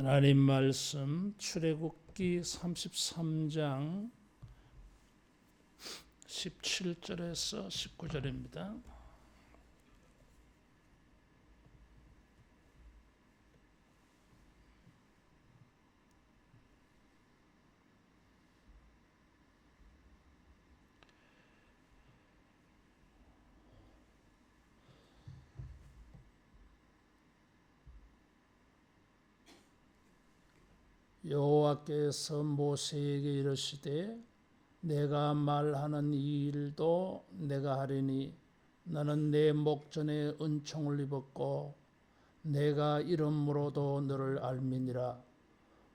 하나님 말씀 출애굽기 33장 17절에서 19절입니다. 여호와께서 모세에게 이르시되 내가 말하는 이 일도 내가 하리니 나는 내 목전에 은총을 입었고 내가 이름으로도 너를 알미니라.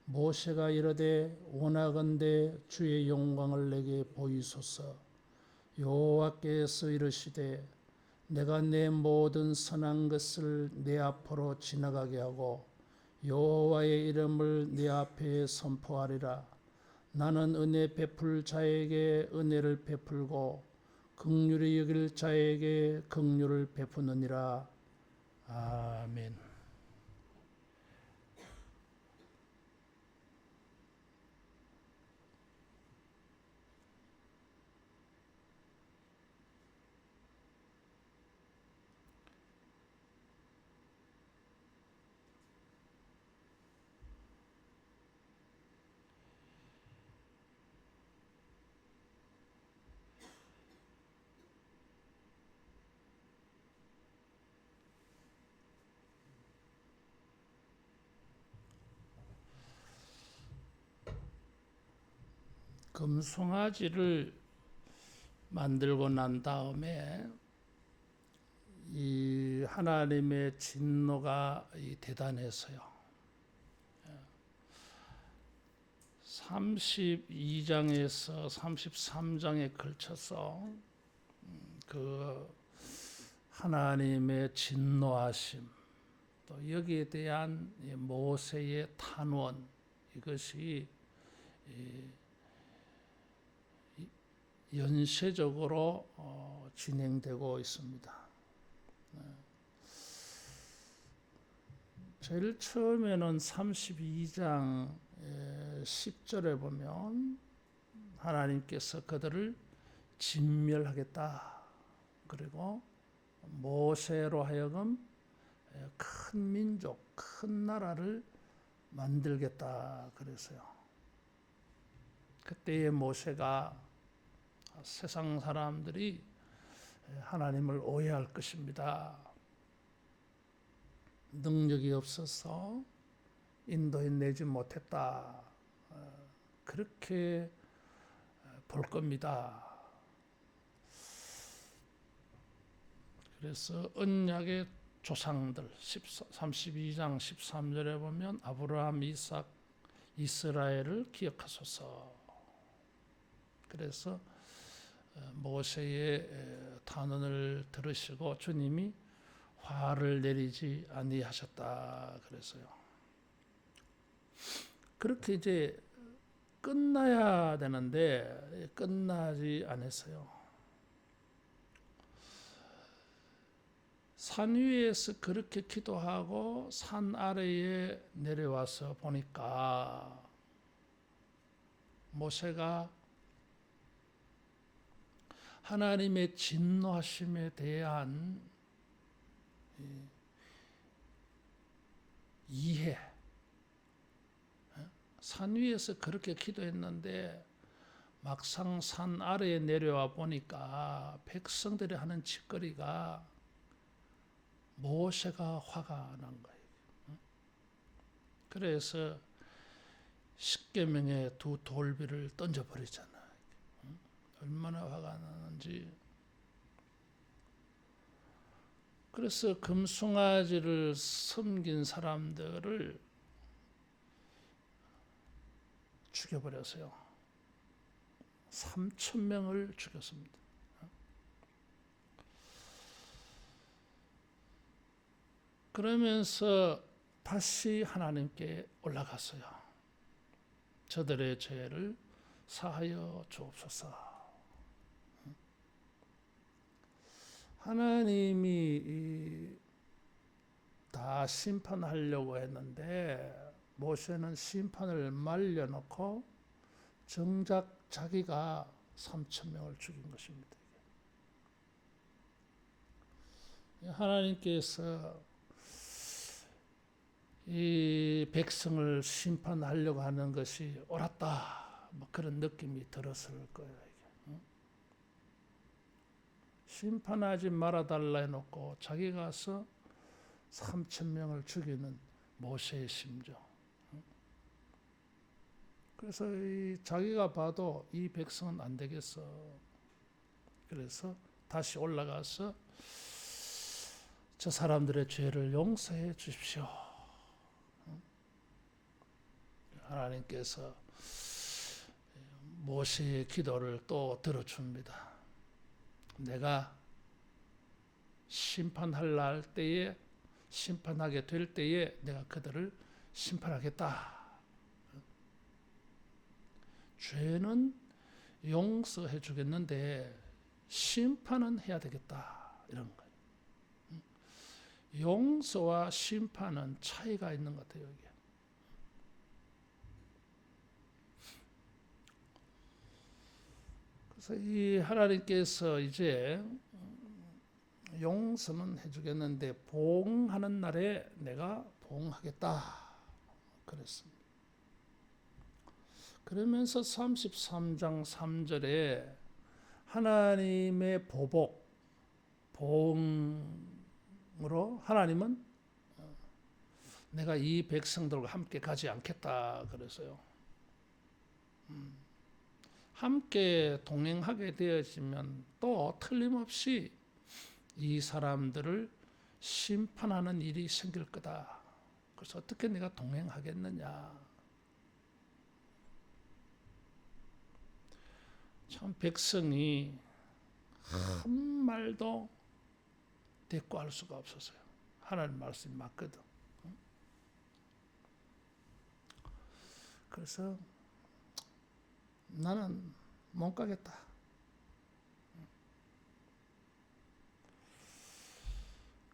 모세가 이르되 원하건대 주의 영광을 내게 보이소서. 여호와께서 이르시되 내가 내 모든 선한 것을 내 앞으로 지나가게 하고 여호와의 이름을 네 앞에 선포하리라. 나는 은혜 베풀 자에게 은혜를 베풀고 긍휼히 여길 자에게 긍휼을 베푸느니라. 아멘. 금송아지를 만들고 난 다음에 이 하나님의 진노가 대단해서요. 32장에서 33장에 걸쳐서 그 하나님의 진노하심, 또 여기에 대한 모세의 탄원, 이것이 연쇄적으로 진행되고 있습니다. 제일 처음에는 32장 10절에 보면 하나님께서 그들을 진멸하겠다. 그리고 모세로 하여금 큰 민족, 큰 나라를 만들겠다 그래서요. 그때의 모세가 세상 사람들이 하나님을 오해할 것입니다. 능력이 없어서 인도해내지 못했다. 그렇게 볼 겁니다. 그래서 언약의 조상들 32장 13절에 보면 아브라함, 이삭, 이스라엘을 기억하소서. 그래서 모세의 탄원을 들으시고 주님이 화를 내리지 아니하셨다 그래서요. 그렇게 이제 끝나야 되는데 끝나지 않았어요. 산 위에서 그렇게 기도하고 산 아래에 내려와서 보니까 모세가 하나님의 진노하심에 대한 이해, 산 위에서 그렇게 기도했는데 막상 산 아래에 내려와 보니까 백성들이 하는 짓거리가 모세가 화가 난 거예요. 그래서 십계명의 두 돌비를 던져버리잖아요. 얼마나 화가 나는지. 그래서 금송아지를 섬긴 사람들을 죽여버렸어요. 3,000명을 죽였습니다. 그러면서 다시 하나님께 올라갔어요. 저들의 죄를 사하여 주옵소서. 하나님이 다 심판하려고 했는데 모세는 심판을 말려놓고 정작 자기가 3천 명을 죽인 것입니다. 하나님께서 이 백성을 심판하려고 하는 것이 옳았다, 뭐 그런 느낌이 들었을 거예요. 심판하지 말아달라 해놓고 자기 가서 3천 명을 죽이는 모세의 심정. 그래서 자기가 봐도 이 백성은 안 되겠어. 그래서 다시 올라가서 저 사람들의 죄를 용서해 주십시오. 하나님께서 모세의 기도를 또 들어줍니다. 내가 심판할 때에, 심판하게 될 때에 내가 그들을 심판하겠다. 죄는 용서해 주겠는데 심판은 해야 되겠다, 이런 거예요. 용서와 심판은 차이가 있는 것 같아요. 여기. 그래서 이 하나님께서 이제 용서는 해주겠는데 보응하는 날에 내가 보응하겠다 그랬습니다. 그러면서 33장 3절에 하나님의 보복, 보응으로 하나님은 내가 이 백성들과 함께 가지 않겠다 그래서요. 함께 동행하게 되어지면 또 틀림없이 이 사람들을 심판하는 일이 생길 거다. 그래서 어떻게 내가 동행하겠느냐. 참 백성이 한 말도 대꾸할 수가 없었어요. 하나님 말씀이 맞거든. 그래서 나는 못 가겠다.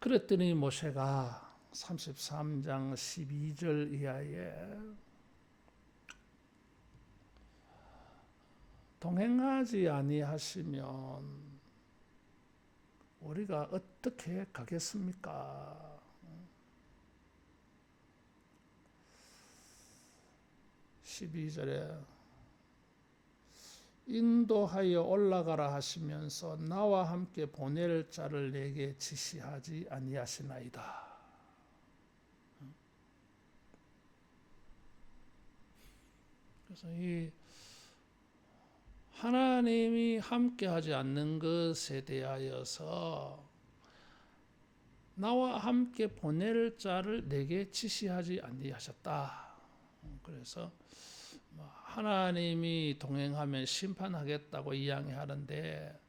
그랬더니 모세가 33장 12절 이하에 동행하지 아니하시면 우리가 어떻게 가겠습니까? 12절에 인도하여 올라가라 하시면서 나와 함께 보낼 자를 내게 지시하지 아니하시나이다. 그래서 이 하나님이 함께하지 않는 것에 대하여서 나와 함께 보낼 자를 내게 지시하지 아니하셨다. 그래서 하나님이 동행하면 심판하겠다고 이야기하는데,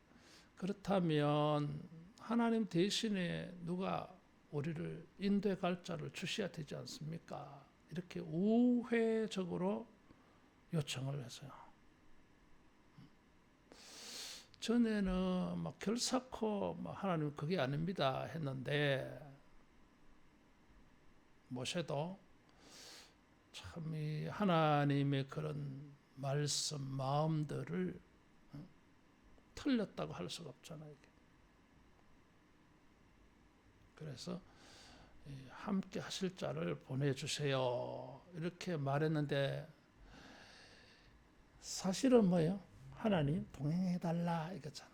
그렇다면 하나님 대신에 누가 우리를 인도해 갈 자를 주셔야 되지 않습니까? 이렇게 우회적으로 요청을 했어요. 전에는 막 결사코 하나님 그게 아닙니다 했는데, 모세도 참 이 하나님의 그런 말씀, 마음들을 틀렸다고 할 수가 없잖아요. 이게. 그래서 함께 하실 자를 보내주세요 이렇게 말했는데, 사실은 뭐예요? 하나님 동행해달라 이거잖아요.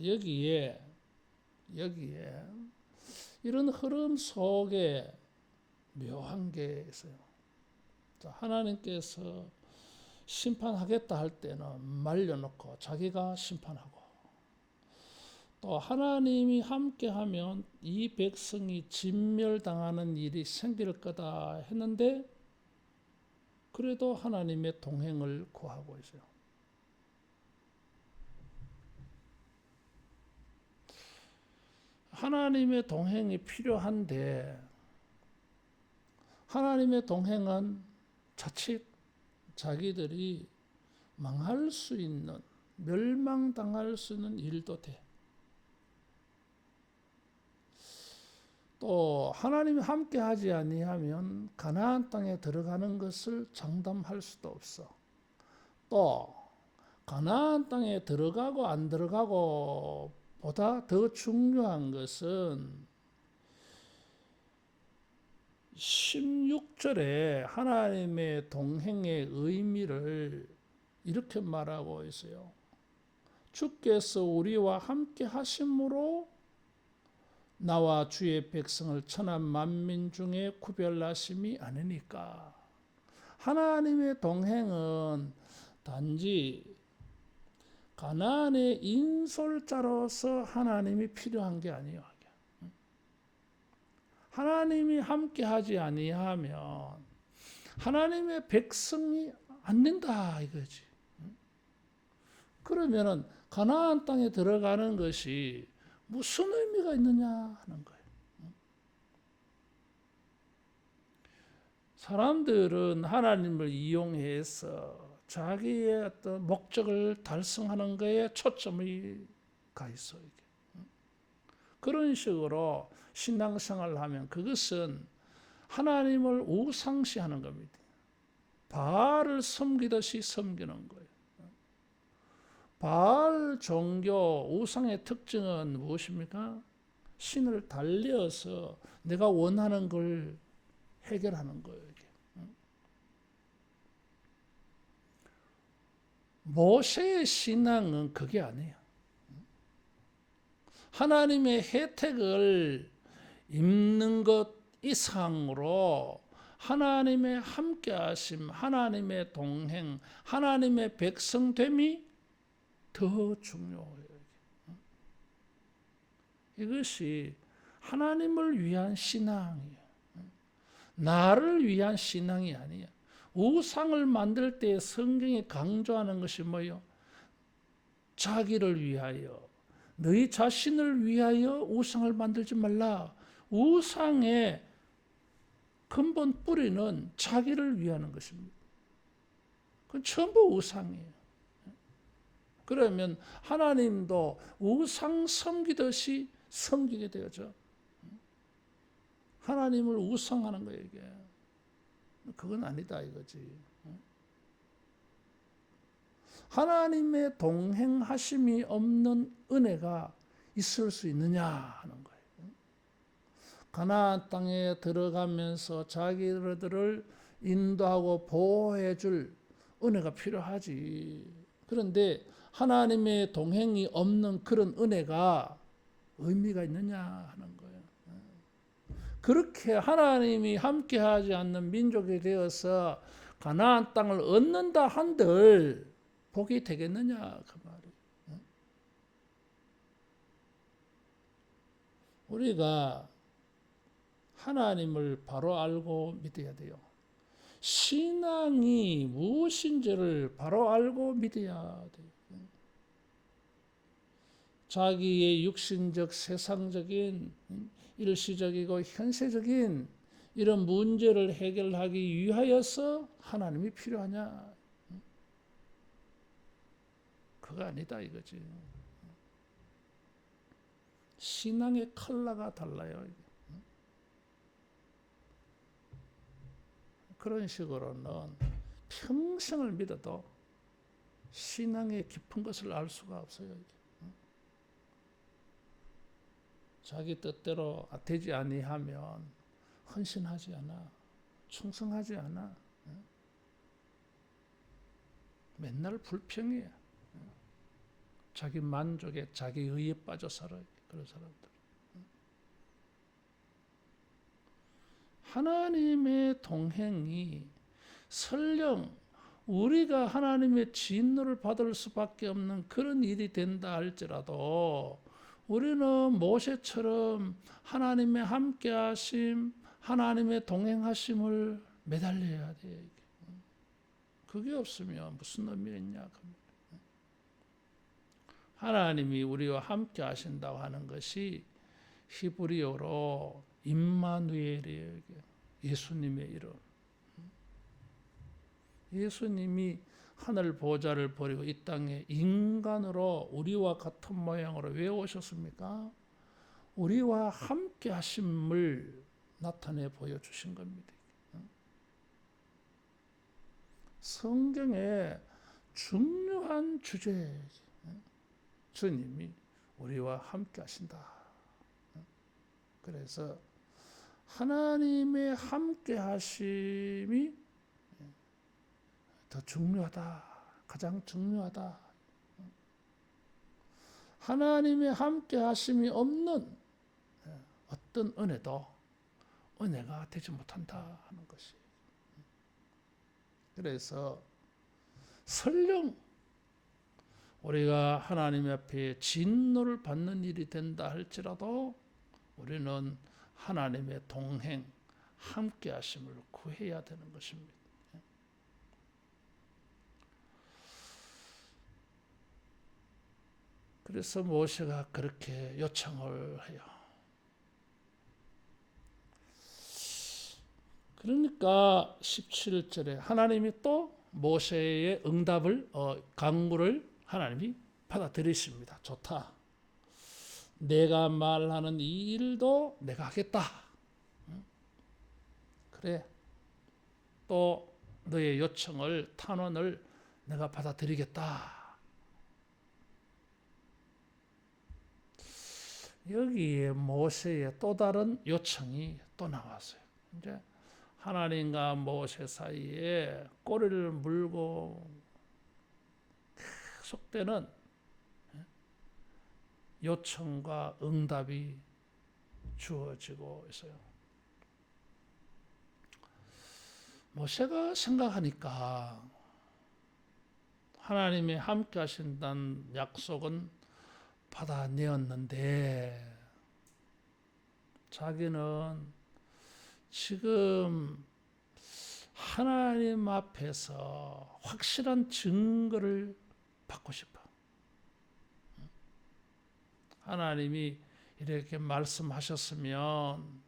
여기에 이런 흐름 속에 묘한 게 있어요. 하나님께서 심판하겠다 할 때는 말려놓고 자기가 심판하고, 또 하나님이 함께하면 이 백성이 진멸당하는 일이 생길 거다 했는데, 그래도 하나님의 동행을 구하고 있어요. 하나님의 동행이 필요한데, 하나님의 동행은 자칫 자기들이 망할 수 있는, 멸망당할 수 있는 일도 돼. 또 하나님이 함께하지 아니하면 가나안 땅에 들어가는 것을 장담할 수도 없어. 또 가나안 땅에 들어가고 안 들어가고 보다 더 중요한 것은 16절에 하나님의 동행의 의미를 이렇게 말하고 있어요. 주께서 우리와 함께 하심으로 나와 주의 백성을 천한 만민 중에 구별하심이 아니니까. 하나님의 동행은 단지 가나안의 인솔자로서 하나님이 필요한 게 아니에요. 하나님이 함께하지 아니하면 하나님의 백성이 안 된다 이거지. 그러면은 가나안 땅에 들어가는 것이 무슨 의미가 있느냐 하는 거예요. 사람들은 하나님을 이용해서 자기의 어떤 목적을 달성하는 것에 초점이 가 있어요. 그런 식으로 신앙생활을 하면 그것은 하나님을 우상시하는 겁니다. 바알을 섬기듯이 섬기는 거예요. 바알 종교 우상의 특징은 무엇입니까? 신을 달려서 내가 원하는 걸 해결하는 거예요. 모세의 신앙은 그게 아니에요. 하나님의 혜택을 입는 것 이상으로 하나님의 함께하심, 하나님의 동행, 하나님의 백성됨이 더 중요해요. 이것이 하나님을 위한 신앙이에요. 나를 위한 신앙이 아니에요. 우상을 만들 때 성경이 강조하는 것이 뭐예요? 자기를 위하여, 너희 자신을 위하여 우상을 만들지 말라. 우상의 근본 뿌리는 자기를 위하는 것입니다. 그건 전부 우상이에요. 그러면 하나님도 우상 섬기듯이 섬기게 되어져. 하나님을 우상하는 거예요, 이게. 그건 아니다 이거지. 하나님의 동행하심이 없는 은혜가 있을 수 있느냐 하는 거예요. 가나안 땅에 들어가면서 자기들을 인도하고 보호해 줄 은혜가 필요하지. 그런데 하나님의 동행이 없는 그런 은혜가 의미가 있느냐 하는 거예요. 그렇게 하나님이 함께하지 않는 민족이 되어서 가나안 땅을 얻는다 한들 복이 되겠느냐 그 말이에요. 우리가 하나님을 바로 알고 믿어야 돼요. 신앙이 무엇인지를 바로 알고 믿어야 돼요. 자기의 육신적 세상적인 일시적이고 현세적인 이런 문제를 해결하기 위하여서 하나님이 필요하냐? 그거 아니다 이거지. 신앙의 컬러가 달라요. 그런 식으로는 평생을 믿어도 신앙의 깊은 것을 알 수가 없어요. 자기 뜻대로 되지 아니하면 헌신하지 않아, 충성하지 않아, 맨날 불평해. 자기 만족에 자기 의에 빠져 살아요. 그런 사람들. 하나님의 동행이 설령 우리가 하나님의 진노를 받을 수밖에 없는 그런 일이 된다 할지라도 우리는 모세처럼 하나님의 함께하심, 하나님의 동행하심을 매달려야 돼. 그게 없으면 무슨 의미가 있냐. 하나님이 우리와 함께 하신다고 하는 것이 히브리어로 임마누엘이에요. 예수님의 이름. 예수님이 하늘 보좌를 버리고 이 땅에 인간으로 우리와 같은 모양으로 왜 오셨습니까? 우리와 함께 하심을 나타내 보여주신 겁니다. 성경의 중요한 주제, 주님이 우리와 함께 하신다. 그래서 하나님의 함께 하심이 더 중요하다. 가장 중요하다. 하나님의 함께 하심이 없는 어떤 은혜도 은혜가 되지 못한다 하는 것이. 그래서 설령 우리가 하나님 앞에 진노를 받는 일이 된다 할지라도 우리는 하나님의 동행, 함께 하심을 구해야 되는 것입니다. 그래서 모세가 그렇게 요청을 해요. 그러니까 17절에 하나님이 또 모세의 응답을 간구를 하나님이 받아들이십니다. 좋다. 내가 말하는 이 일도 내가 하겠다. 그래. 또 너의 요청을 탄원을 내가 받아들이겠다. 여기에 모세의 또 다른 요청이 또 나왔어요. 이제 하나님과 모세 사이에 꼬리를 물고 계속되는 요청과 응답이 주어지고 있어요. 모세가 생각하니까 하나님이 함께 하신다는 약속은 받아내었는데 자기는 지금 하나님 앞에서 확실한 증거를 받고 싶어. 하나님이 이렇게 말씀하셨으면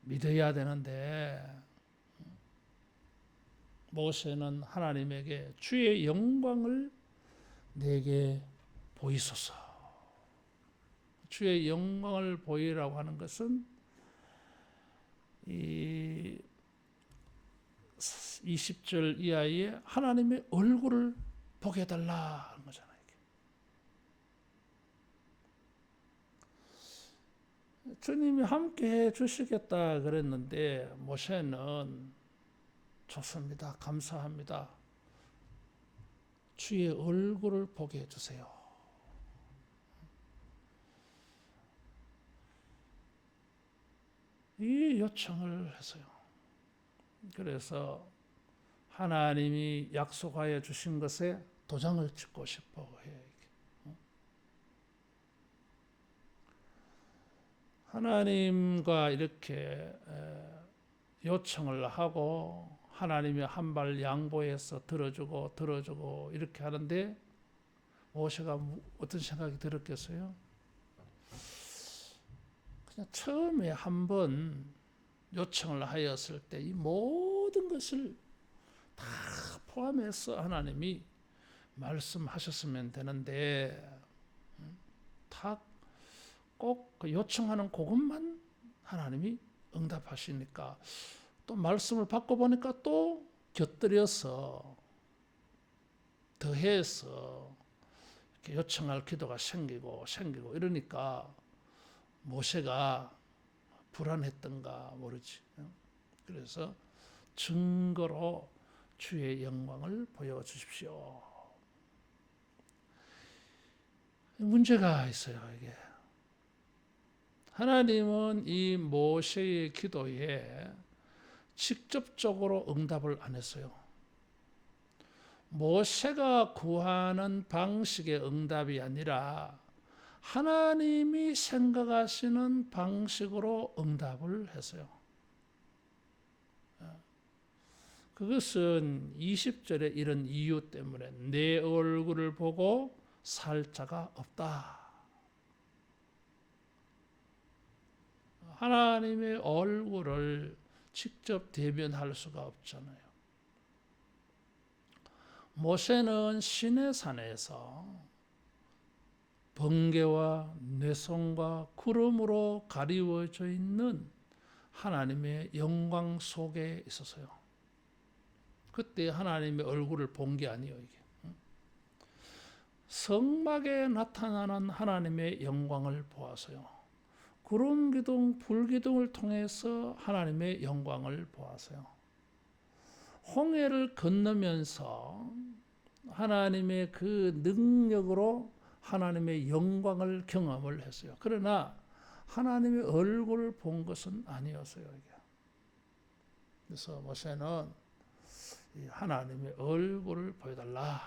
믿어야 되는데 모세는 하나님에게 주의 영광을 내게 보이소서. 주의 영광을 보이라고 하는 것은 이 20절 이하에 하나님의 얼굴을 보게 해달라 하는 거잖아요. 주님이 함께 해 주시겠다 그랬는데 모세는 좋습니다. 감사합니다. 주의 얼굴을 보게 해주세요. 이 요청을 했어요. 그래서 하나님이 약속하여 주신 것에 도장을 찍고 싶어 해. 하나님과 이렇게 요청을 하고 하나님이 한 발 양보해서 들어주고 이렇게 하는데 모세가 어떤 생각이 들었겠어요? 그냥 처음에 한번 요청을 하였을 때 이 모든 것을 다 포함해서 하나님이 말씀하셨으면 되는데 다 꼭 그 요청하는 그것만 하나님이 응답하시니까 또 말씀을 받고 보니까 또 곁들여서 더해서 이렇게 요청할 기도가 생기고 이러니까 모세가 불안했던가 모르지. 그래서 증거로 주의 영광을 보여주십시오. 문제가 있어요. 이게 하나님은 이 모세의 기도에 직접적으로 응답을 안 했어요. 모세가 구하는 방식의 응답이 아니라 하나님이 생각하시는 방식으로 응답을 했어요. 그것은 20절에 이런 이유 때문에 내 얼굴을 보고 살 자가 없다. 하나님의 얼굴을 직접 대면할 수가 없잖아요. 모세는 시내산에서 번개와 뇌성과 구름으로 가리워져 있는 하나님의 영광 속에 있어서요. 그때 하나님의 얼굴을 본 게 아니에요. 이게 성막에 나타나는 하나님의 영광을 보아서요. 구름 기둥, 불 기둥을 통해서 하나님의 영광을 보아서요. 홍해를 건너면서 하나님의 그 능력으로 하나님의 영광을 경험을 했어요. 그러나 하나님의 얼굴을 본 것은 아니었어요. 이게. 그래서 모세는 하나님의 얼굴을 보여달라.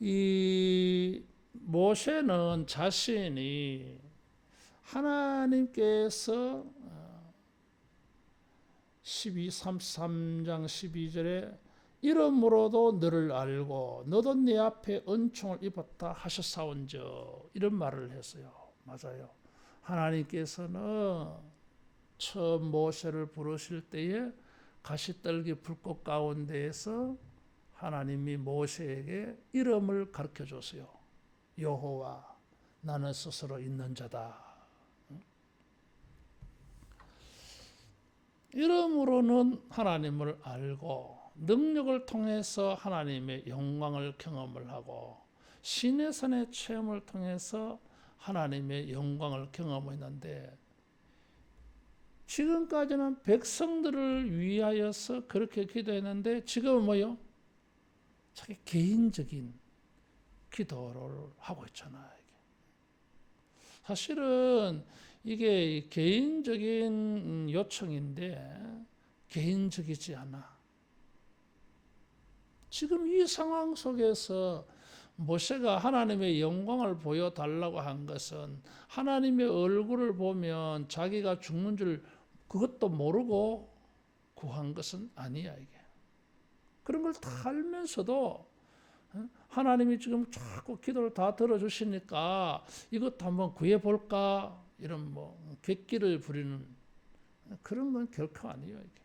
이 모세는 자신이 하나님께서 33장 12절에 이름으로도 너를 알고 너도 내 앞에 은총을 입었다 하셨사온저 이런 말을 했어요. 맞아요. 하나님께서는 처음 모세를 부르실 때에 가시떨기 불꽃 가운데에서 하나님이 모세에게 이름을 가르쳐 줬어요. 여호와 나는 스스로 있는 자다. 이름으로는 하나님을 알고 능력을 통해서 하나님의 영광을 경험을 하고 신의 산의 체험을 통해서 하나님의 영광을 경험했는데 지금까지는 백성들을 위하여서 그렇게 기도했는데 지금은 뭐요? 자기 개인적인 기도를 하고 있잖아요. 사실은 이게 개인적인 요청인데 개인적이지 않아. 지금 이 상황 속에서 모세가 하나님의 영광을 보여달라고 한 것은 하나님의 얼굴을 보면 자기가 죽는 줄 그것도 모르고 구한 것은 아니야 이게. 그런 걸 다 알면서도 하나님이 지금 자꾸 기도를 다 들어주시니까 이것도 한번 구해볼까 이런 객기를 부리는 그런 건 결코 아니에요. 이게.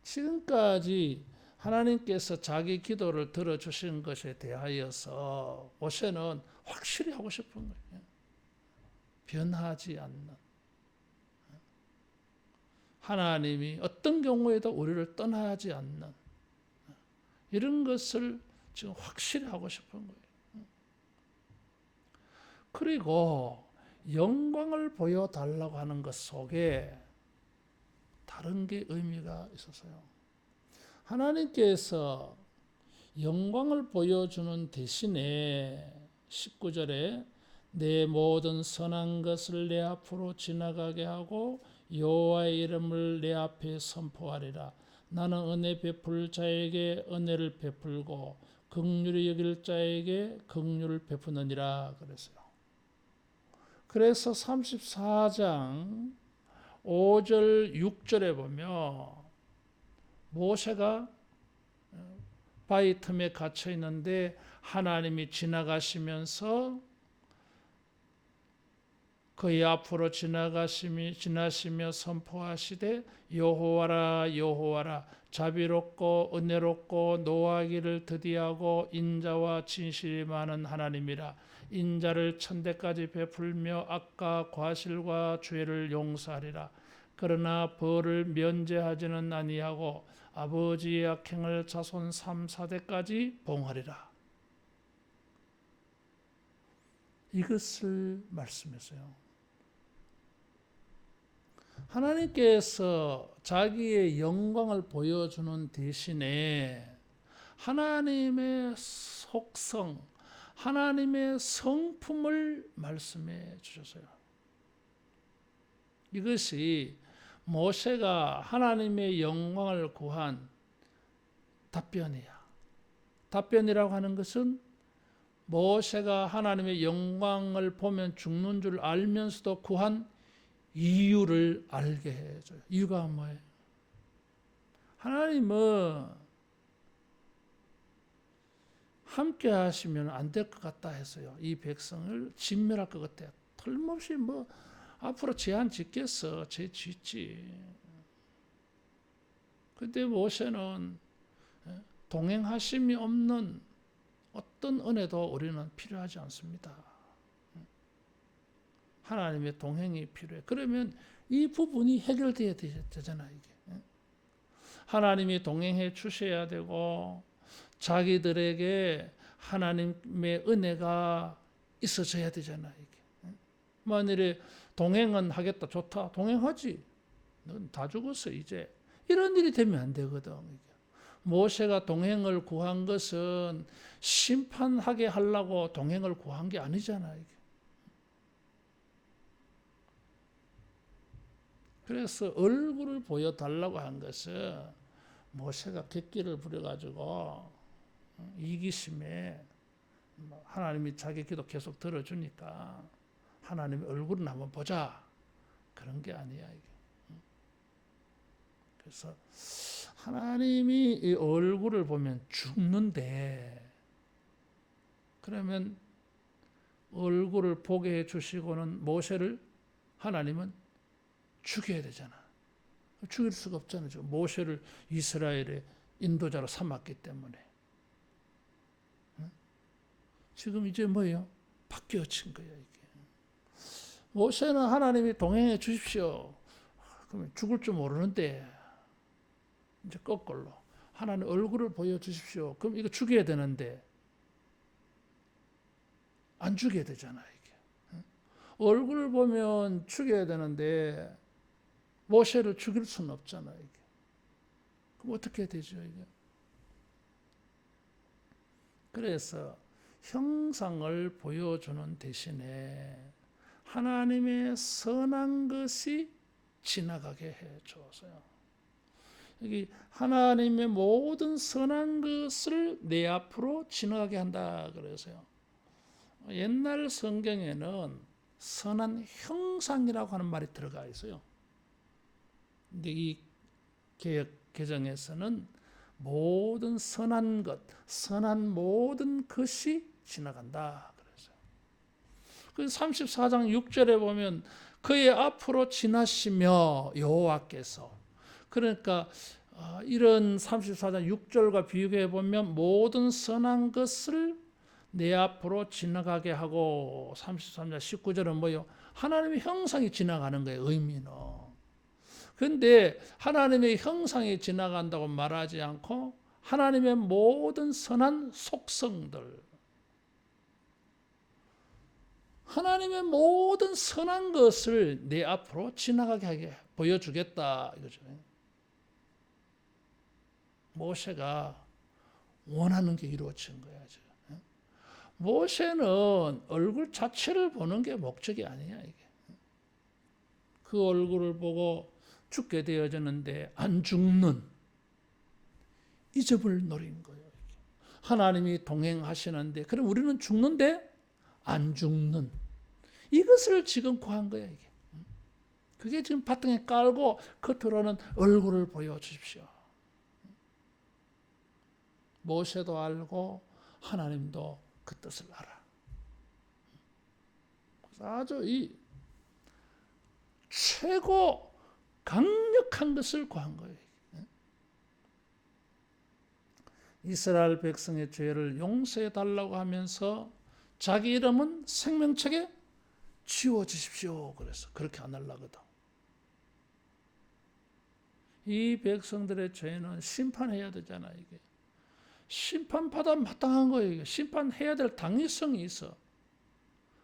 지금까지 하나님께서 자기 기도를 들어주신 것에 대하여서 모세는 확실히 하고 싶은 거예요. 변하지 않는. 하나님이 어떤 경우에도 우리를 떠나지 않는 이런 것을 지금 확실히 하고 싶은 거예요. 그리고 영광을 보여달라고 하는 것 속에 다른 게 의미가 있어서요. 하나님께서 영광을 보여주는 대신에 19절에 내 모든 선한 것을 내 앞으로 지나가게 하고 여호와의 이름을 내 앞에 선포하리라. 나는 은혜 베풀 자에게 은혜를 베풀고 긍휼히 여길 자에게 긍휼을 베푸느니라 그랬어요. 그래서 34장 5절 6절에 보면 모세가 바위 틈에 갇혀 있는데 하나님이 지나가시면서 그의 앞으로 지나시며 선포하시되 여호와라 여호와라 자비롭고 은혜롭고 노하기를 더디하고 인자와 진실이 많은 하나님이라. 인자를 천대까지 베풀며 악과 과실과 죄를 용서하리라. 그러나 벌을 면제하지는 아니하고 아버지의 악행을 자손 3, 4대까지 봉하리라. 이것을 말씀했어요. 하나님께서 자기의 영광을 보여주는 대신에 하나님의 속성, 하나님의 성품을 말씀해 주셨어요. 이것이 모세가 하나님의 영광을 구한 답변이야. 답변이라고 하는 것은 모세가 하나님의 영광을 보면 죽는 줄 알면서도 구한 이유를 알게 해줘요. 이유가 뭐예요? 하나님은 함께 하시면 안 될 것 같다 했어요. 이 백성을 진멸할 것 같아요. 틀림없이 앞으로 제한 짓겠어. 죄 짓지. 근데 모세는 동행하심이 없는 어떤 은혜도 우리는 필요하지 않습니다. 하나님의 동행이 필요해. 그러면 이 부분이 해결돼야 되잖아, 이게. 하나님이 동행해 주셔야 되고, 자기들에게 하나님의 은혜가 있어져야 되잖아, 이게. 만일에 동행은 하겠다, 좋다, 동행하지. 넌 다 죽었어, 이제. 이런 일이 되면 안 되거든. 모세가 동행을 구한 것은 심판하게 하려고 동행을 구한 게 아니잖아, 이게. 그래서 얼굴을 보여달라고 한 것은 모세가 객기를 부려가지고 이기심에 하나님이 자기 기도 계속 들어주니까 하나님의 얼굴을 한번 보자. 그런 게 아니야, 이게. 그래서 하나님이 이 얼굴을 보면 죽는데, 그러면 얼굴을 보게 해주시고는 모세를 하나님은 죽여야 되잖아. 죽일 수가 없잖아요. 모세를 이스라엘의 인도자로 삼았기 때문에. 지금 이제 뭐예요? 바뀌어진 거야, 이게. 모세는 하나님이 동행해 주십시오. 그러면 죽을 줄 모르는데, 이제 거꾸로 하나님 얼굴을 보여주십시오. 그럼 이거 죽여야 되는데 안 죽여야 되잖아, 이게. 얼굴을 보면 죽여야 되는데 모세를 죽일 수는 없잖아, 이게. 그럼 어떻게 되죠, 이게? 그래서 형상을 보여주는 대신에 하나님의 선한 것이 지나가게 해줘서요. 여기 하나님의 모든 선한 것을 내 앞으로 지나가게 한다 그래서요. 옛날 성경에는 선한 형상이라고 하는 말이 들어가 있어요. 근데 이 개역 개정에서는 모든 선한 것, 선한 모든 것이 지나간다 그래서요. 그 34장 6절에 보면 그의 앞으로 지나시며 여호와께서, 그러니까 이런 34장 6절과 비교해 보면 모든 선한 것을 내 앞으로 지나가게 하고, 33장 19절은 뭐요? 하나님의 형상이 지나가는 거예요, 의미는. 그런데 하나님의 형상이 지나간다고 말하지 않고 하나님의 모든 선한 속성들, 하나님의 모든 선한 것을 내 앞으로 지나가게 하게 보여주겠다 이거죠. 모세가 원하는 게 이루어진 거야. 모세는 얼굴 자체를 보는 게 목적이 아니야, 이게. 그 얼굴을 보고 죽게 되어졌는데 안 죽는 이 점을 노린 거예요. 하나님이 동행하시는데, 그럼 우리는 죽는데 안 죽는 이것을 지금 구한 거야, 이게. 그게 지금 바탕에 깔고 겉으로는 얼굴을 보여주십시오. 모세도 알고 하나님도 그 뜻을 알아. 아주 이 최고 강력한 것을 구한 거예요. 이스라엘 백성의 죄를 용서해 달라고 하면서 자기 이름은 생명책에 지워주십시오. 그래서 그렇게 안 하려거든. 이 백성들의 죄는 심판해야 되잖아, 이게. 심판받아 마땅한 거예요. 이게. 심판해야 될 당위성이 있어.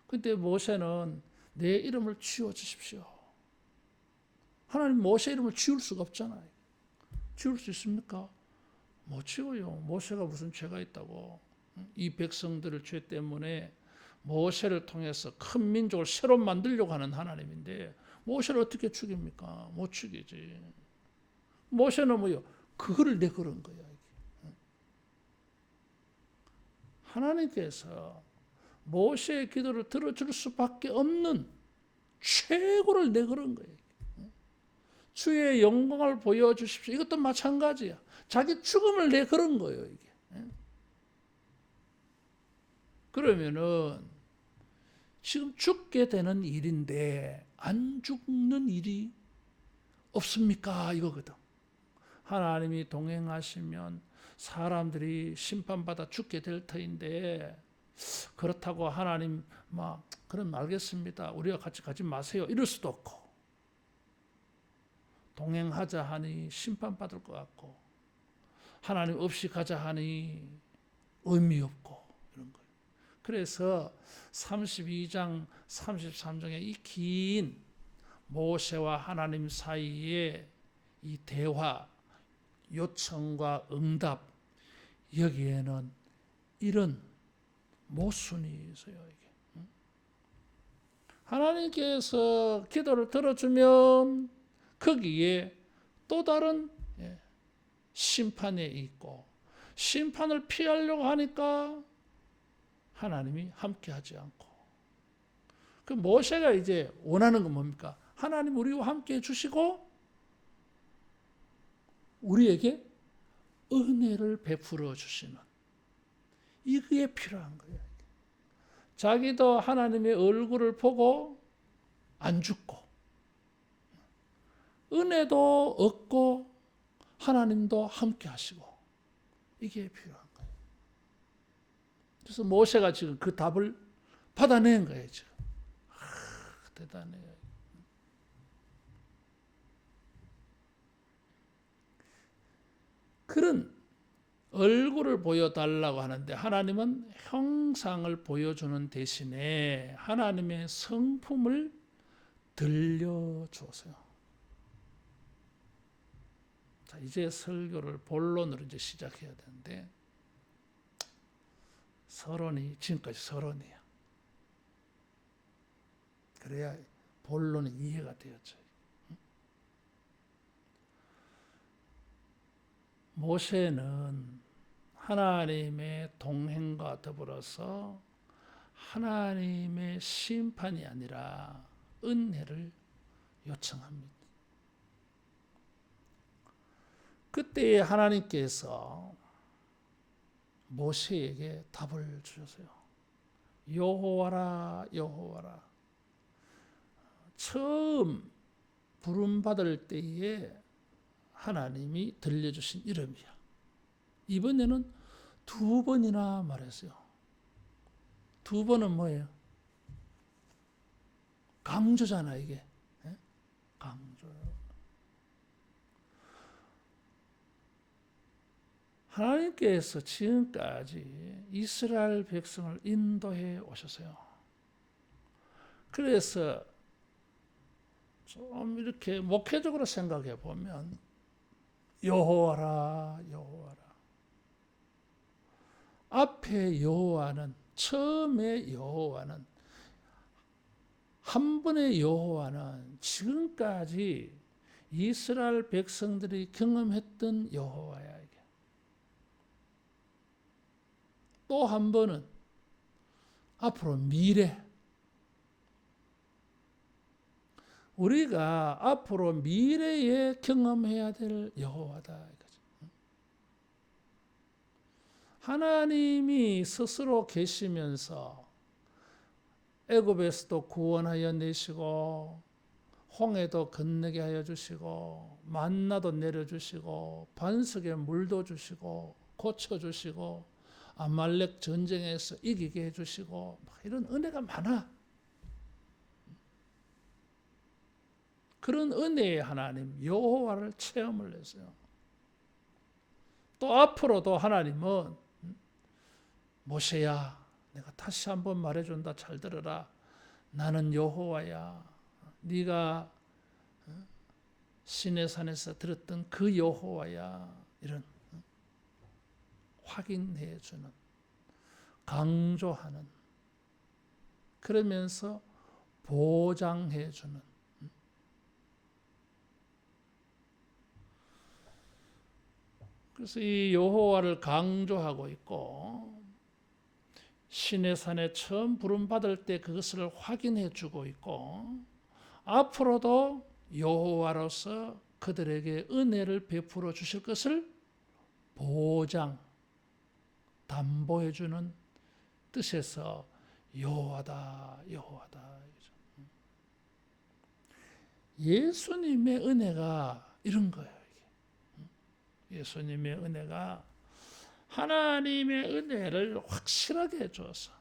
근데 모세는 내 이름을 지워주십시오. 하나님 모세 이름을 지울 수가 없잖아요. 지울 수 있습니까? 못 지워요. 모세가 무슨 죄가 있다고. 이 백성들의 죄 때문에 모세를 통해서 큰 민족을 새로 만들려고 하는 하나님인데 모세를 어떻게 죽입니까? 못 죽이지. 모세는 뭐요? 그거를 내걸은 거야. 하나님께서 모세의 기도를 들어줄 수밖에 없는 최고를 내걸은 거예요. 주의 영광을 보여주십시오. 이것도 마찬가지야. 자기 죽음을 내걸은 거예요, 이게. 그러면은 지금 죽게 되는 일인데 안 죽는 일이 없습니까? 이거거든. 하나님이 동행하시면 사람들이 심판받아 죽게 될 터인데 그렇다고 하나님 막 그럼 알겠습니다. 우리가 같이 가지 마세요. 이럴 수도 없고 동행하자 하니 심판받을 것 같고 하나님 없이 가자 하니 의미 없고 이런 거예요. 그래서 32장 33장의 이 긴 모세와 하나님 사이의 이 대화, 요청과 응답 여기에는 이런 모순이 있어요. 이게. 하나님께서 기도를 들어주면 거기에 또 다른 심판이 있고 심판을 피하려고 하니까 하나님이 함께하지 않고 그 모세가 이제 원하는 건 뭡니까? 하나님 우리와 함께해 주시고 우리에게 은혜를 베풀어 주시는 이게 필요한 거예요. 자기도 하나님의 얼굴을 보고 안 죽고 은혜도 얻고 하나님도 함께 하시고 이게 필요한 거예요. 그래서 모세가 지금 그 답을 받아낸 거예요. 지금. 대단해요. 그런 얼굴을 보여달라고 하는데 하나님은 형상을 보여주는 대신에 하나님의 성품을 들려주었어요. 자, 이제 설교를 본론으로 이제 시작해야 되는데 서론이 지금까지 서론이야. 그래야 본론이 이해가 되었죠. 모세는 하나님의 동행과 더불어서 하나님의 심판이 아니라 은혜를 요청합니다. 그때 하나님께서 모세에게 답을 주셨어요. 여호와라 여호와라. 처음 부름받을 때에 하나님이 들려주신 이름이야. 이번에는 2번이나 말했어요. 2번은 뭐예요? 강조잖아 이게. 강조. 하나님께서 지금까지 이스라엘 백성을 인도해 오셨어요. 그래서 좀 이렇게 목회적으로 생각해 보면 여호와라 여호와라. 앞에 여호와는 처음에 여호와는 한 번의 여호와는 지금까지 이스라엘 백성들이 경험했던 여호와야. 이게. 또 한 번은 앞으로 미래. 우리가 앞으로 미래에 경험해야 될 여호와다. 하나님이 스스로 계시면서 애굽에서도 구원하여 내시고 홍해도 건너게 하여 주시고 만나도 내려주시고 반석에 물도 주시고 고쳐주시고 아말렉 전쟁에서 이기게 해주시고 이런 은혜가 많아. 그런 은혜의 하나님 여호와를 체험을 했어요. 또 앞으로도 하나님은 모세야 내가 다시 한번 말해준다. 잘 들어라. 나는 여호와야. 네가 시내산에서 들었던 그 여호와야. 이런 확인해주는 강조하는 그러면서 보장해주는 그래서 이 여호와를 강조하고 있고 시내산에 처음 부름받을 때 그것을 확인해주고 있고 앞으로도 여호와로서 그들에게 은혜를 베풀어 주실 것을 보장 담보해주는 뜻에서 여호와다 여호와다. 예수님의 은혜가 이런 거예요. 예수님의 은혜가 하나님의 은혜를 확실하게 해주어서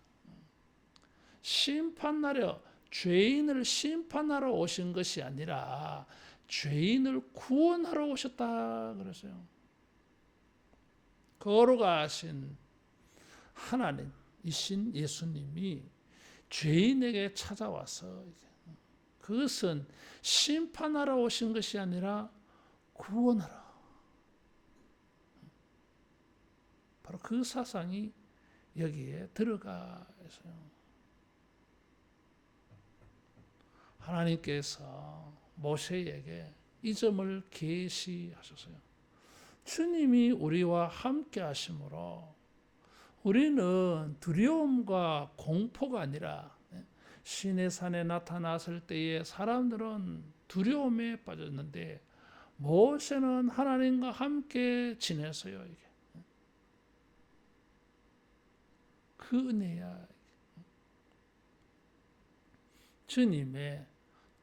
심판하려 죄인을 심판하러 오신 것이 아니라 죄인을 구원하러 오셨다 그랬어요. 거룩하신 하나님이신 예수님이 죄인에게 찾아와서 그것은 심판하러 오신 것이 아니라 구원하러. 바로 그 사상이 여기에 들어가 있어요. 하나님께서 모세에게 이 점을 계시하셨어요. 주님이 우리와 함께 하심으로 우리는 두려움과 공포가 아니라 시내산에 나타났을 때에 사람들은 두려움에 빠졌는데 모세는 하나님과 함께 지냈어요. 이게. 그 은혜야. 주님의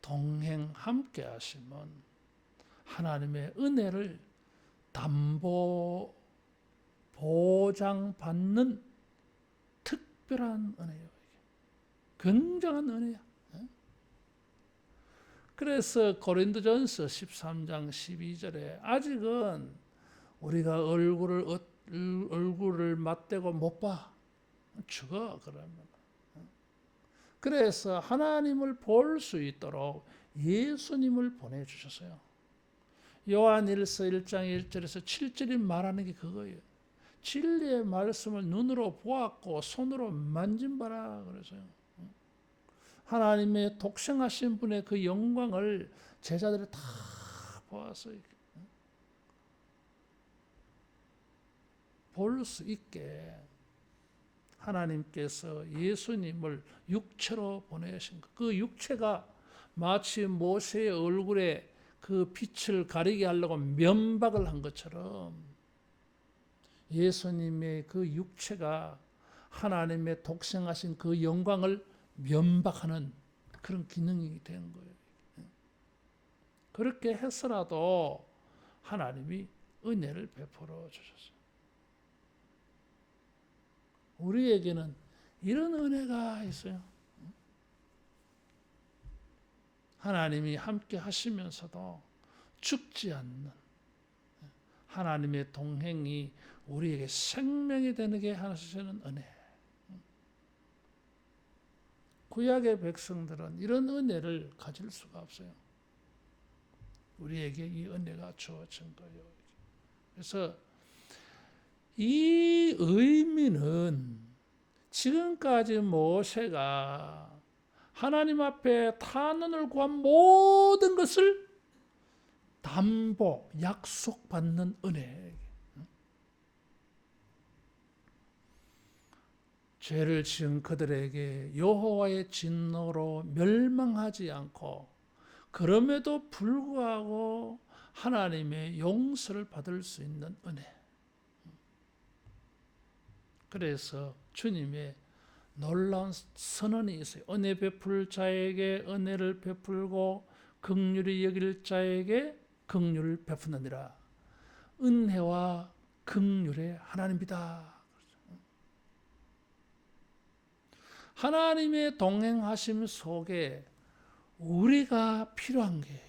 동행 함께 하심은 하나님의 은혜를 보장받는 특별한 은혜예요. 굉장한 은혜야. 그래서 고린도전서 13장 12절에 아직은 우리가 얼굴을 맞대고 못 봐. 죽어 그러면. 그래서 하나님을 볼 수 있도록 예수님을 보내주셨어요. 요한일서 1장 1절에서 7절이 말하는 게 그거예요. 진리의 말씀을 눈으로 보았고 손으로 만진바라 그래서요. 하나님의 독생하신 분의 그 영광을 제자들이 다 보았어요. 볼 수 있게 하나님께서 예수님을 육체로 보내신 것. 그 육체가 마치 모세의 얼굴에 그 빛을 가리게 하려고 면박을 한 것처럼 예수님의 그 육체가 하나님의 독생하신 그 영광을 면박하는 그런 기능이 된 거예요. 그렇게 해서라도 하나님이 은혜를 베풀어 주셨어요. 우리에게는 이런 은혜가 있어요. 하나님이 함께 하시면서도 죽지 않는 하나님의 동행이 우리에게 생명이 되게 하시는 은혜. 구약의 백성들은 이런 은혜를 가질 수가 없어요. 우리에게 이 은혜가 주어진 거예요. 그래서 이 의미는 지금까지 모세가 하나님 앞에 탄원을 구한 모든 것을 담보, 약속받는 은혜. 죄를 지은 그들에게 여호와의 진노로 멸망하지 않고 그럼에도 불구하고 하나님의 용서를 받을 수 있는 은혜. 그래서 주님의 놀라운 선언이 있어요. 은혜 베풀 자에게 은혜를 베풀고 긍휼히 여길 자에게 긍휼을 베푸느니라. 은혜와 긍휼의 하나님이다. 하나님의 동행하심 속에 우리가 필요한 게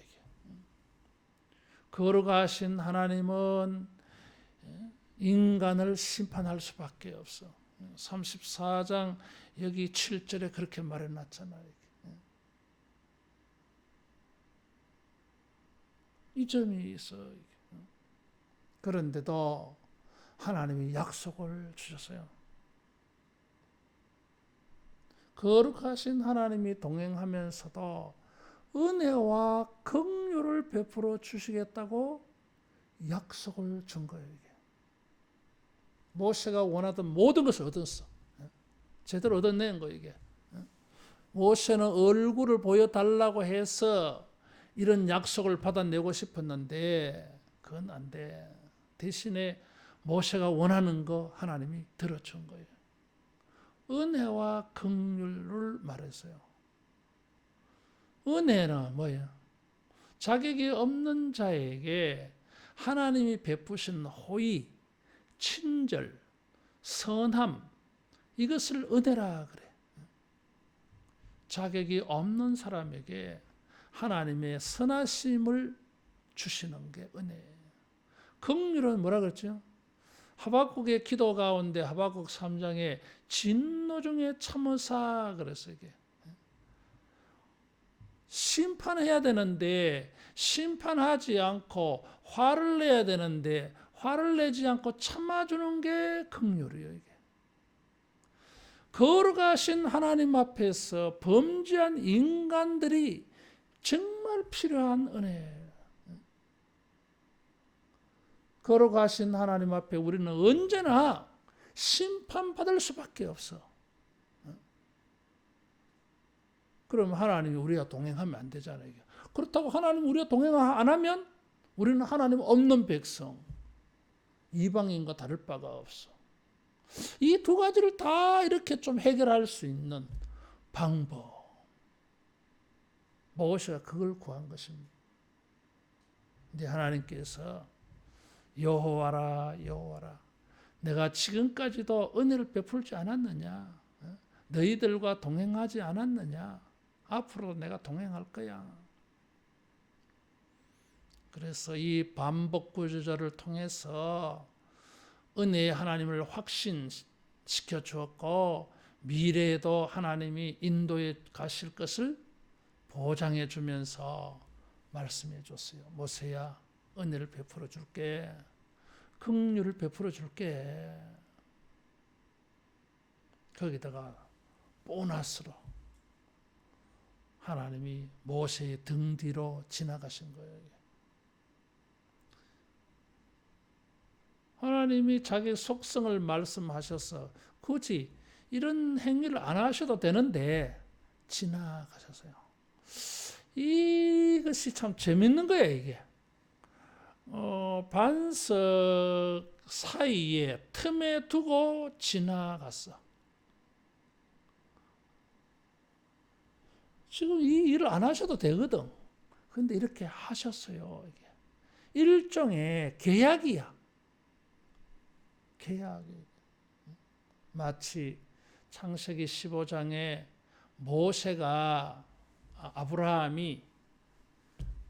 거룩하신 하나님은 인간을 심판할 수밖에 없어. 34장 여기 7절에 그렇게 말해놨잖아요. 이 점이 있어. 그런데도 하나님이 약속을 주셨어요. 거룩하신 하나님이 동행하면서도 은혜와 긍휼을 베풀어 주시겠다고 약속을 준 거예요. 이게. 모세가 원하던 모든 것을 얻었어. 제대로 얻어낸 거예요. 이게. 모세는 얼굴을 보여달라고 해서 이런 약속을 받아내고 싶었는데 그건 안 돼. 대신에 모세가 원하는 거 하나님이 들어준 거예요. 은혜와 긍휼을 말했어요. 은혜는 뭐예요? 자격이 없는 자에게 하나님이 베푸신 호의, 친절, 선함, 이것을 은혜라 그래. 자격이 없는 사람에게 하나님의 선하심을 주시는 게 은혜예요. 긍휼은 뭐라 그랬죠? 하박국의 기도 가운데 하박국 3장에 진노 중에 참으사 그랬어요. 이게 심판해야 되는데 심판하지 않고 화를 내야 되는데 화를 내지 않고 참아주는 게 긍휼이에요. 이게 거룩하신 하나님 앞에서 범죄한 인간들이 정말 필요한 은혜예요. 거룩하신 하나님 앞에 우리는 언제나 심판받을 수밖에 없어. 그럼 하나님이 우리와 동행하면 안 되잖아요. 그렇다고 하나님 우리와 동행 안 하면 우리는 하나님 없는 백성, 이방인과 다를 바가 없어. 이 두 가지를 다 이렇게 좀 해결할 수 있는 방법, 모세가 그걸 구한 것입니다. 근데 하나님께서 여호와라 여호와라, 내가 지금까지도 은혜를 베풀지 않았느냐? 너희들과 동행하지 않았느냐? 앞으로 내가 동행할 거야. 그래서 이 반복 구조절을 통해서 은혜의 하나님을 확신시켜 주었고 미래에도 하나님이 인도해 가실 것을 보장해 주면서 말씀해 줬어요. 모세야, 은혜를 베풀어 줄게. 긍휼을 베풀어 줄게. 거기다가 보너스로 하나님이 모세의 등 뒤로 지나가신 거예요. 하나님이 자기 속성을 말씀하셔서 굳이 이런 행위를 안 하셔도 되는데 지나가셨어요. 이것이 참 재밌는 거예요, 이게. 반석 사이에 틈에 두고 지나갔어. 지금 이 일을 안 하셔도 되거든. 그런데 이렇게 하셨어요. 이게 일종의 계약이야. 계약이. 마치 창세기 15장에 모세가 아브라함이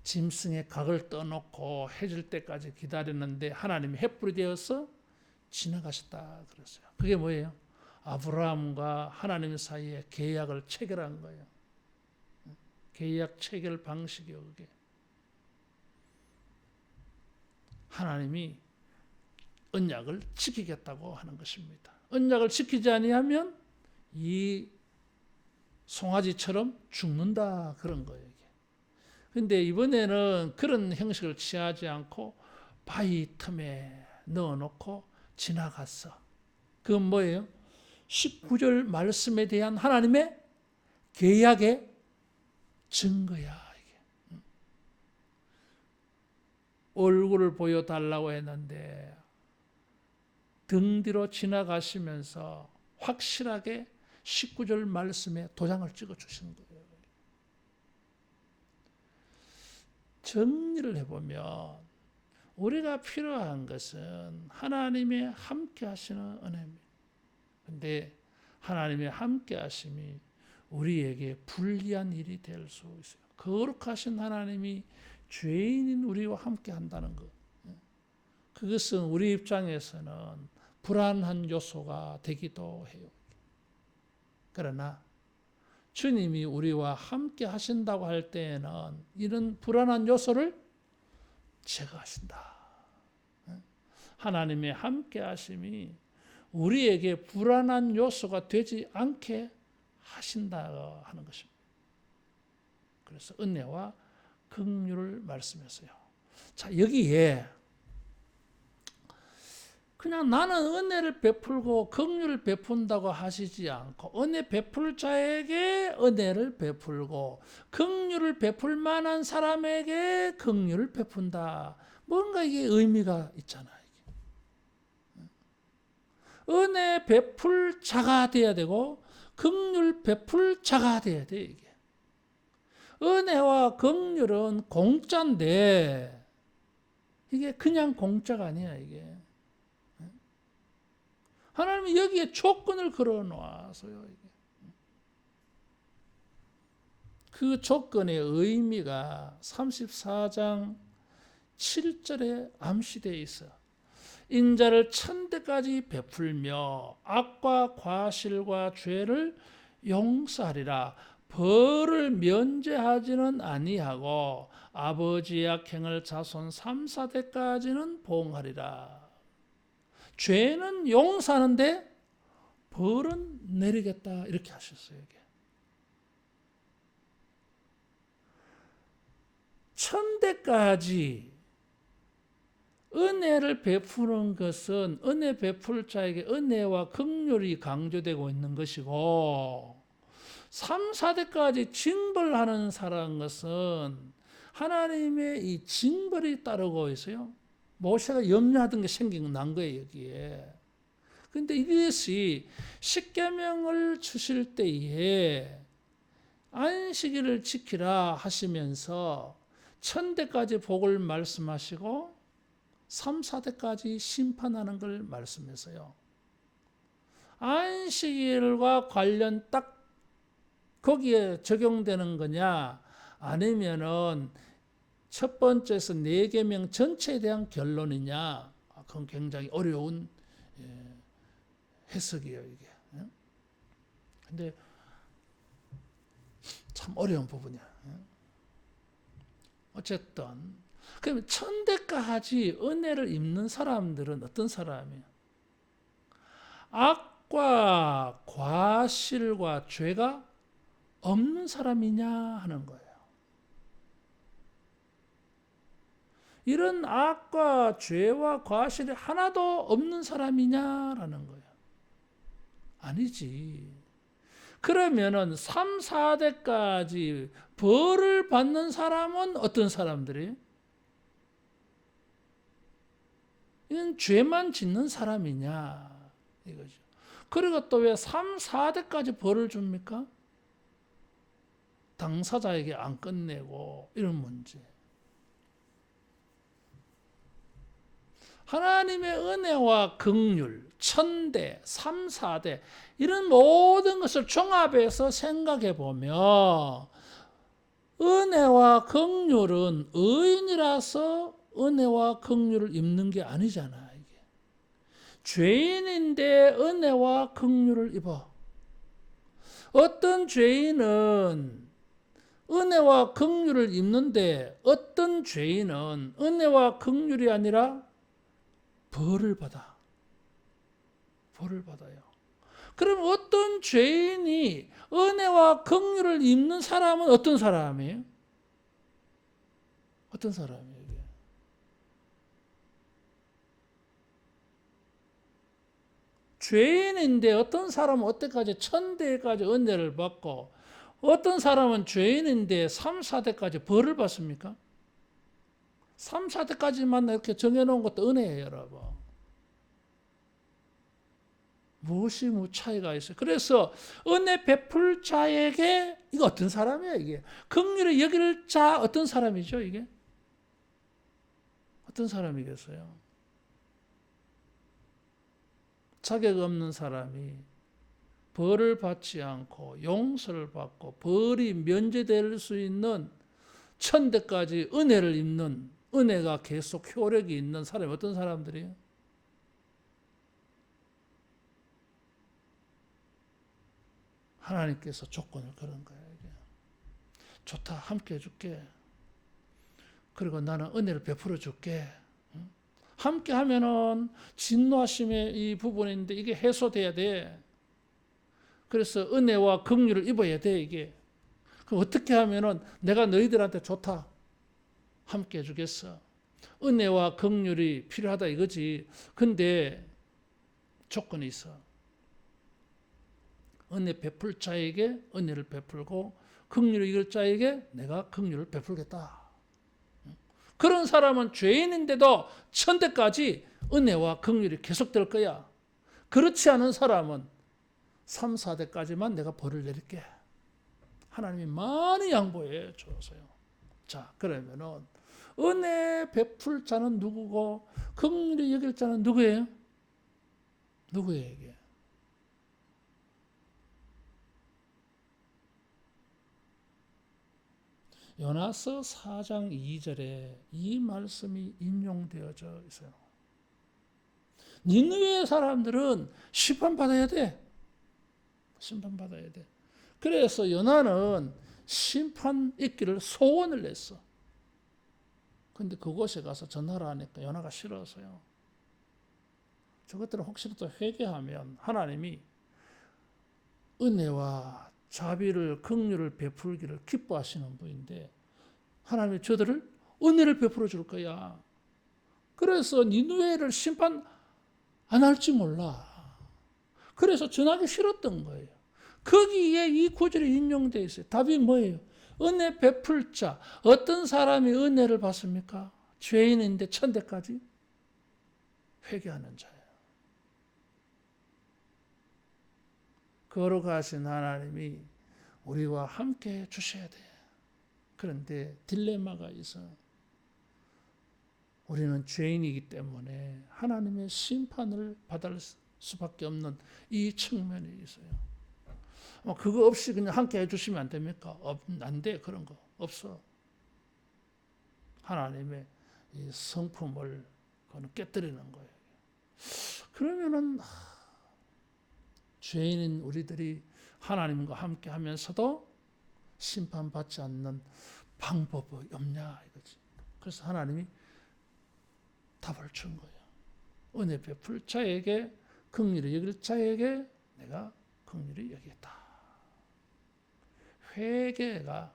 짐승의 각을 떠놓고 해질 때까지 기다렸는데 하나님이 횃불이 되어서 지나가셨다 그랬어요. 그게 뭐예요? 아브라함과 하나님 사이에 계약을 체결한 거예요. 계약 체결 방식이요, 그게. 하나님이 언약을 지키겠다고 하는 것입니다. 언약을 지키지 아니하면 이 송아지처럼 죽는다 그런 거예요. 그런데 이번에는 그런 형식을 취하지 않고 바위 틈에 넣어놓고 지나갔어. 그건 뭐예요? 19절 말씀에 대한 하나님의 계약의 증거야. 이게. 얼굴을 보여달라고 했는데 등 뒤로 지나가시면서 확실하게 19절 말씀에 도장을 찍어주신 거예요. 정리를 해보면 우리가 필요한 것은 하나님의 함께 하시는 은혜입니다. 그런데 하나님의 함께 하심이 우리에게 불리한 일이 될 수 있어요. 거룩하신 하나님이 죄인인 우리와 함께 한다는 것. 그것은 우리 입장에서는 불안한 요소가 되기도 해요. 그러나 주님이 우리와 함께 하신다고 할 때에는 이런 불안한 요소를 제거하신다. 하나님의 함께 하심이 우리에게 불안한 요소가 되지 않게 하신다 하는 것입니다. 그래서 은혜와 긍휼을 말씀했어요. 자, 여기에 그냥 나는 은혜를 베풀고 긍휼을 베푼다고 하시지 않고 은혜 베풀 자에게 은혜를 베풀고 긍휼을 베풀 만한 사람에게 긍휼을 베푼다. 뭔가 이게 의미가 있잖아요. 은혜 베풀 자가 돼야 되고 긍휼 베풀 자가 돼야 돼. 이게 은혜와 긍휼은 공짜인데 이게 그냥 공짜가 아니야. 이게 하나님이 여기에 조건을 걸어 놓아서요. 그 조건의 의미가 34장 7절에 암시되어 있어. 인자를 천대까지 베풀며 악과 과실과 죄를 용서하리라. 벌을 면제하지는 아니하고 아버지의 악행을 자손 3, 4대까지는 보응하리라. 죄는 용서하는데 벌은 내리겠다 이렇게 하셨어요. 이게. 천대까지 은혜를 베푸는 것은 은혜 베풀 자에게 은혜와 긍휼이 강조되고 있는 것이고 3, 4대까지 징벌하는 사람 것은 하나님의 이 징벌이 따르고 있어요. 모세가 염려하던 게 난 거예요, 여기에. 근데 이것이 십계명을 주실 때에 안식일을 지키라 하시면서 천대까지 복을 말씀하시고 3, 4대까지 심판하는 걸 말씀해서요. 안식일과 관련 딱 거기에 적용되는 거냐 아니면은 첫 번째에서 4계명 전체에 대한 결론이냐 그건 굉장히 어려운 해석이에요 이게. 근데 참 어려운 부분이야. 어쨌든 그러면 천대까지 은혜를 입는 사람들은 어떤 사람이에요? 악과 과실과 죄가 없는 사람이냐 하는 거예요. 이런 악과 죄와 과실이 하나도 없는 사람이냐라는 거예요. 아니지. 그러면은 3, 4대까지 벌을 받는 사람은 어떤 사람들이에요? 이건 죄만 짓는 사람이냐 이거죠. 그리고 또 왜 3, 4대까지 벌을 줍니까? 당사자에게 안 끝내고 이런 문제. 하나님의 은혜와 긍휼, 천대, 3, 4대 이런 모든 것을 종합해서 생각해 보면 은혜와 긍휼은 의인이라서 은혜와 긍휼을 입는 게 아니잖아. 이게. 죄인인데 은혜와 긍휼을 입어. 어떤 죄인은 은혜와 긍휼을 입는데 어떤 죄인은 은혜와 긍휼이 아니라 벌을 받아. 벌을 받아요. 그럼 어떤 죄인이 은혜와 긍휼을 입는 사람은 어떤 사람이에요? 어떤 사람이에요? 이게? 죄인인데 어떤 사람은 어때까지 천대까지 은혜를 받고 어떤 사람은 죄인인데 3, 4대까지 벌을 받습니까? 3, 4대까지만 이렇게 정해놓은 것도 은혜예요, 여러분. 무엇이 차이가 있어요? 그래서 은혜 베풀 자에게 이거 어떤 사람이에요, 이게? 긍휼히 여길 자 어떤 사람이죠, 이게? 어떤 사람이겠어요? 자격 없는 사람이 벌을 받지 않고 용서를 받고 벌이 면제될 수 있는 천대까지 은혜를 입는 은혜가 계속 효력이 있는 사람이 어떤 사람들이에요? 하나님께서 조건을 걸은 거예요. 좋다, 함께 해줄게. 그리고 나는 은혜를 베풀어 줄게. 함께 하면은 진노하심의 이 부분인데 이게 해소돼야 돼. 그래서 은혜와 긍휼을 입어야 돼, 이게. 그럼 어떻게 하면은 내가 너희들한테 좋다. 함께 해주겠어. 은혜와 긍휼이 필요하다 이거지. 근데 조건이 있어. 은혜 베풀 자에게 은혜를 베풀고 긍휼을 이길 자에게 내가 긍휼을 베풀겠다. 그런 사람은 죄인인데도 천대까지 은혜와 긍휼이 계속될 거야. 그렇지 않은 사람은 3, 4대까지만 내가 벌을 내릴게. 하나님이 많이 양보해 줘서요. 자, 그러면은 은혜 베풀 자는 누구고 긍휼히 여길 자는 누구예요? 누구에게? 요나서 4장 2절에 이 말씀이 인용되어져 있어요. 니느웨 사람들은 심판받아야 돼. 심판받아야 돼. 그래서 요나는 심판 있기를 소원을 냈어. 근데 그곳에 가서 전화를 하니까 요나가 싫어서요. 저것들은 혹시라도 회개하면 하나님이 은혜와 자비를, 긍휼을 베풀기를 기뻐하시는 분인데 하나님이 저들을 은혜를 베풀어 줄 거야. 그래서 니느웨를 심판 안 할지 몰라. 그래서 전하기 싫었던 거예요. 거기에 이 구절이 인용되어 있어요. 답이 뭐예요? 은혜 베풀 자. 어떤 사람이 은혜를 받습니까? 죄인인데 천대까지 회개하는 자예요. 거룩하신 하나님이 우리와 함께 해 주셔야 돼. 그런데 딜레마가 있어. 우리는 죄인이기 때문에 하나님의 심판을 받을 수밖에 없는 이 측면이 있어요. 그거 없이 그냥 함께 해주시면 안 됩니까? 안 돼. 그런 거 없어. 하나님의 이 성품을 깨뜨리는 거예요. 그러면은 죄인인 우리들이 하나님과 함께 하면서도 심판받지 않는 방법이 없냐 이거지. 그래서 하나님이 답을 준 거예요. 은혜 베풀 자에게 긍휼히 여길 자에게 내가 긍휼히 여기겠다. 회개가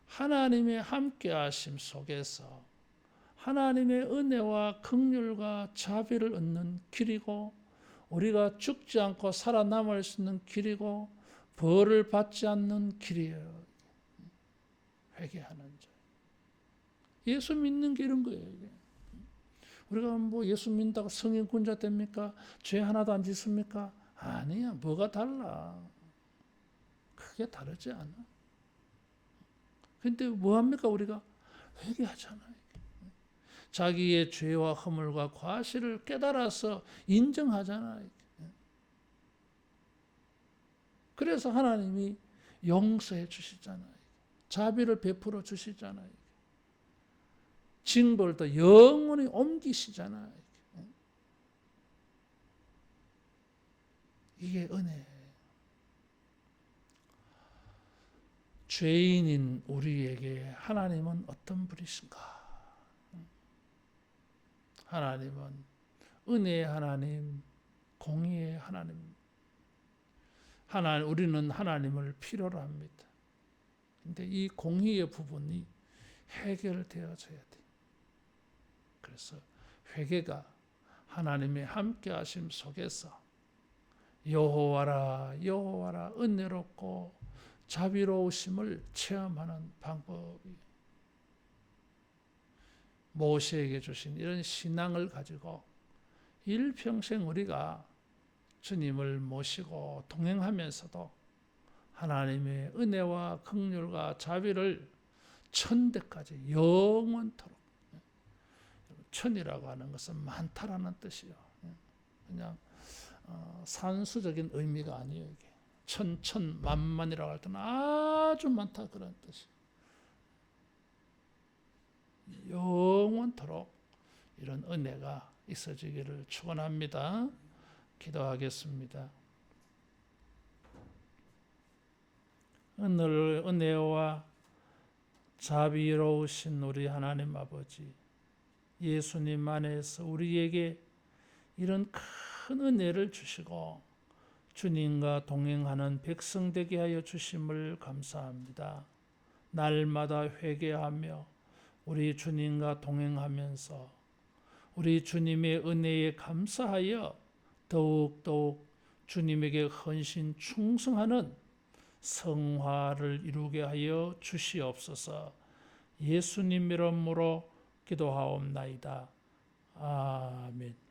하나님의 함께하심 속에서 하나님의 은혜와 긍휼과 자비를 얻는 길이고 우리가 죽지 않고 살아남을 수 있는 길이고 벌을 받지 않는 길이에요. 회개하는 자. 예수 믿는 게 이런 거예요. 이게. 우리가 뭐 예수 믿는다고 성인군자 됩니까? 죄 하나도 안 짓습니까? 아니야. 뭐가 달라. 크게 다르지 않아. 근데 뭐 합니까? 우리가 회개하잖아요. 자기의 죄와 허물과 과실을 깨달아서 인정하잖아요. 그래서 하나님이 용서해 주시잖아요. 자비를 베풀어 주시잖아요. 징벌도 영원히 옮기시잖아요. 이게 은혜예요. 죄인인 우리에게 하나님은 어떤 분이신가? 하나님은 은혜의 하나님, 공의의 하나님. 우리는 하나님을 필요로 합니다. 근데 이 공의의 부분이 해결되어져야 돼. 그래서 회개가 하나님의 함께하심 속에서 여호와라 여호와라 은혜롭고 자비로우심을 체험하는 방법이 모세에게 주신 이런 신앙을 가지고 일평생 우리가 주님을 모시고 동행하면서도 하나님의 은혜와 긍휼과 자비를 천대까지 영원토록. 천이라고 하는 것은 많다라는 뜻이요. 그냥 산수적인 의미가 아니에요. 이게 천만만이라고 할 때는 아주 많다 그런 뜻이. 영원토록 이런 은혜가 있어지기를 축원합니다. 기도하겠습니다. 은혜와 자비로우신 우리 하나님 아버지, 예수님 안에서 우리에게 이런 큰 은혜를 주시고 주님과 동행하는 백성 되게 하여 주심을 감사합니다. 날마다 회개하며 우리 주님과 동행하면서 우리 주님의 은혜에 감사하여 더욱더욱 주님에게 헌신 충성하는 성화를 이루게 하여 주시옵소서. 예수님 이름으로 기도하옵나이다. 아멘.